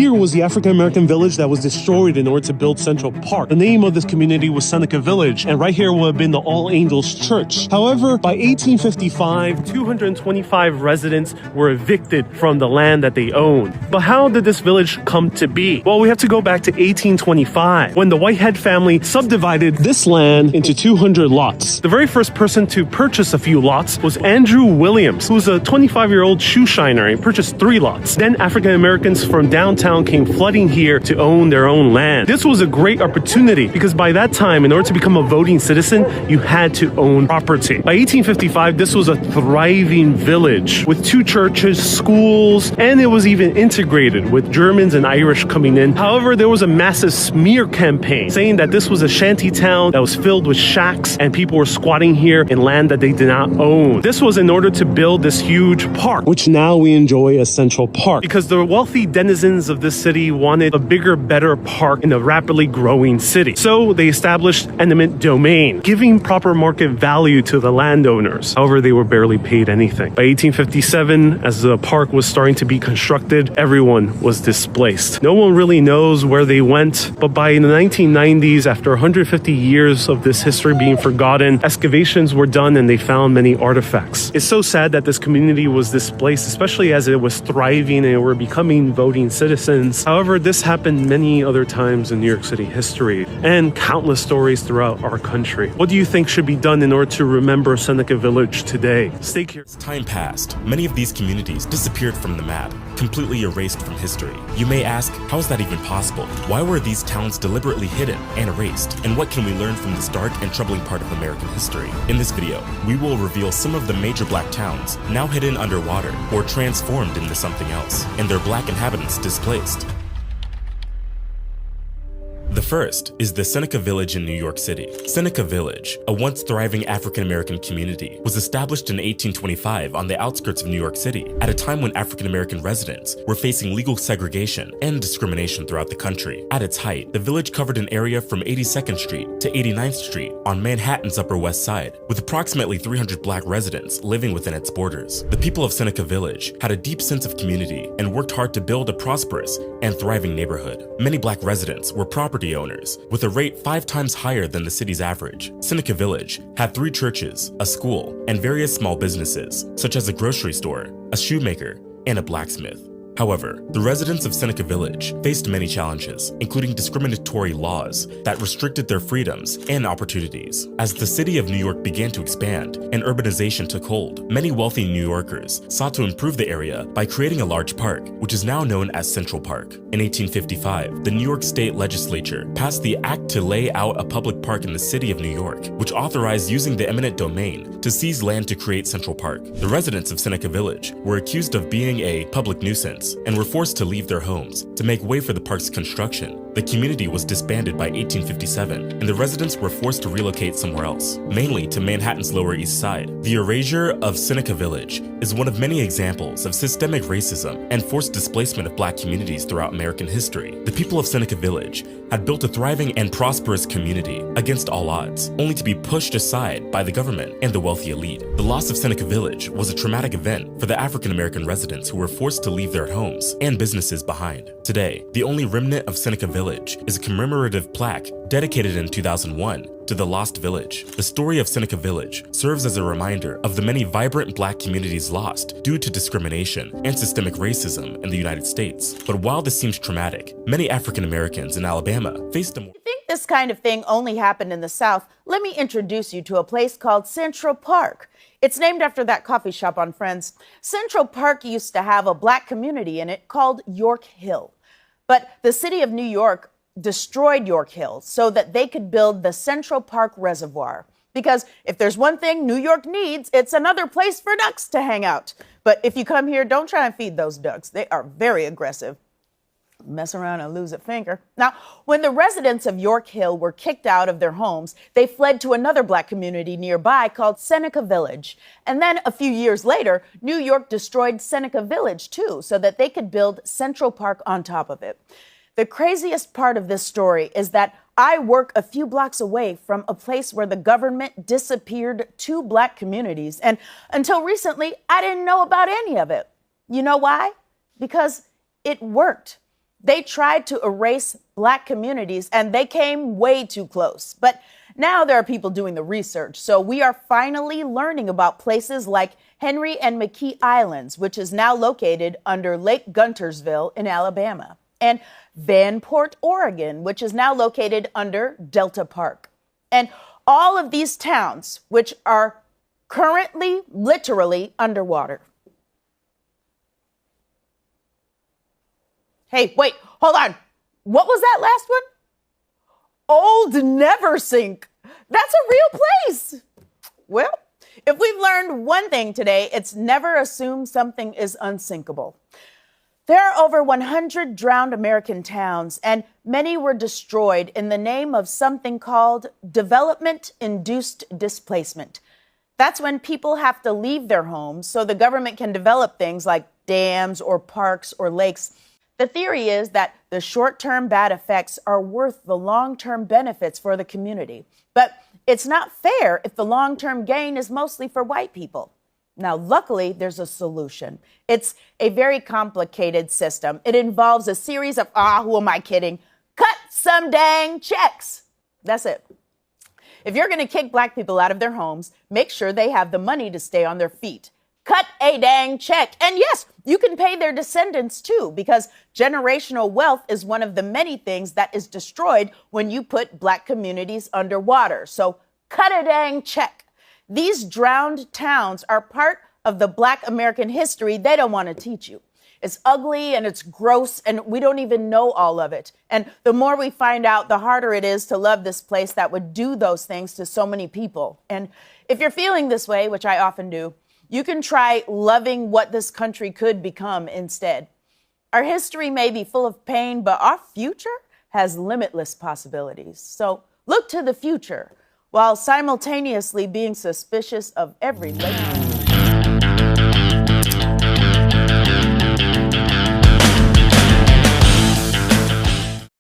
here was the African-American village that was destroyed in order to build Central Park. The name of this community was Seneca Village, and right here would have been the All Angels Church. However, by 1855, 225 residents were evicted from the land that they owned. But how did this village come to be? Well, we have to go back to 1825, when the Whitehead family subdivided this land into 200 lots. The very first person to purchase a few lots was Andrew Williams, who was a 25-year-old shoe shiner, and purchased 3 lots. Then African Americans from downtown came flooding here to own their own land. This was a great opportunity because by that time, in order to become a voting citizen, you had to own property. By 1855, this was a thriving village with 2 churches, schools, and it was even integrated with Germans and Irish coming in. However, there was a massive smear campaign saying that this was a shanty town that was filled with shacks and people were squatting here in land that they did not own. This was in order to build this huge park, which now we enjoy as Central Park, because the wealthy denizens of this city wanted a bigger, better park in a rapidly growing city. So they established eminent domain, giving proper market value to the landowners. However, they were barely paid anything. By 1857, as the park was starting to be constructed, everyone was displaced. No one really knows where they went, but by the 1990s, after 150 years of this history being forgotten, excavations were done and they found many artifacts. It's so sad that this community was displaced, especially as it was thriving and were becoming voting citizens. However, this happened many other times in New York City history and countless stories throughout our country. What do you think should be done in order to remember Seneca Village today? Stay here. As time passed, many of these communities disappeared from the map, completely erased from history. You may ask, how is that even possible? Why were these towns deliberately hidden and erased? And what can we learn from this dark and troubling part of American history? In this video, we will reveal some of the major black towns now hidden underwater or transformed into something else, and their black inhabitants displaced. The first is the Seneca Village in New York City. Seneca Village, a once thriving African-American community, was established in 1825 on the outskirts of New York City at a time when African-American residents were facing legal segregation and discrimination throughout the country. At its height, the village covered an area from 82nd Street to 89th Street on Manhattan's Upper West Side, with approximately 300 black residents living within its borders. The people of Seneca Village had a deep sense of community and worked hard to build a prosperous and thriving neighborhood. Many black residents were property owners, with a rate 5 times higher than the city's average. Seneca Village had 3 churches, a school, and various small businesses, such as a grocery store, a shoemaker, and a blacksmith. However, the residents of Seneca Village faced many challenges, including discriminatory laws that restricted their freedoms and opportunities. As the city of New York began to expand and urbanization took hold, many wealthy New Yorkers sought to improve the area by creating a large park, which is now known as Central Park. In 1855, the New York State Legislature passed the act to lay out a public park in the city of New York, which authorized using the eminent domain to seize land to create Central Park. The residents of Seneca Village were accused of being a public nuisance and were forced to leave their homes to make way for the park's construction. The community was disbanded by 1857, and the residents were forced to relocate somewhere else, mainly to Manhattan's Lower East Side. The erasure of Seneca Village is one of many examples of systemic racism and forced displacement of black communities throughout American history. The people of Seneca Village had built a thriving and prosperous community against all odds, only to be pushed aside by the government and the wealthy elite. The loss of Seneca Village was a traumatic event for the African-American residents who were forced to leave their homes and businesses behind. Today, the only remnant of Seneca Village is a commemorative plaque dedicated in 2001 to the Lost Village. The story of Seneca Village serves as a reminder of the many vibrant black communities lost due to discrimination and systemic racism in the United States. But while this seems traumatic, many African Americans in Alabama faced a more— You think this kind of thing only happened in the South? Let me introduce you to a place called Central Park. It's named after that coffee shop on Friends. Central Park used to have a black community in it called York Hill. But the city of New York destroyed York Hill so that they could build the Central Park Reservoir. Because if there's one thing New York needs, it's another place for ducks to hang out. But if you come here, don't try and feed those ducks. They are very aggressive. Mess around and lose a finger. Now, when the residents of York Hill were kicked out of their homes, they fled to another black community nearby called Seneca Village. And then a few years later, New York destroyed Seneca Village too, so that they could build Central Park on top of it. The craziest part of this story is that I work a few blocks away from a place where the government disappeared 2 black communities. And until recently, I didn't know about any of it. You know why? Because it worked. They tried to erase Black communities, and they came way too close. But now there are people doing the research, so we are finally learning about places like Henry and McKee Islands, which is now located under Lake Guntersville in Alabama, and Vanport, Oregon, which is now located under Delta Park. And all of these towns, which are currently literally underwater. Hey, wait, hold on. What was that last one? Old Neversink. That's a real place. Well, if we've learned one thing today, it's never assume something is unsinkable. There are over 100 drowned American towns, and many were destroyed in the name of something called development-induced displacement. That's when people have to leave their homes so the government can develop things like dams or parks or lakes. The theory is that the short-term bad effects are worth the long-term benefits for the community. But it's not fair if the long-term gain is mostly for white people. Now, luckily, there's a solution. It's a very complicated system. It involves a series of, who am I kidding? Cut some dang checks. That's it. If you're going to kick Black people out of their homes, make sure they have the money to stay on their feet. Cut a dang check. And yes, you can pay their descendants too, because generational wealth is one of the many things that is destroyed when you put Black communities underwater. So cut a dang check. These drowned towns are part of the Black American history they don't want to teach you. It's ugly and it's gross, and we don't even know all of it. And the more we find out, the harder it is to love this place that would do those things to so many people. And if you're feeling this way, which I often do, you can try loving what this country could become instead. Our history may be full of pain, but our future has limitless possibilities. So look to the future while simultaneously being suspicious of every late.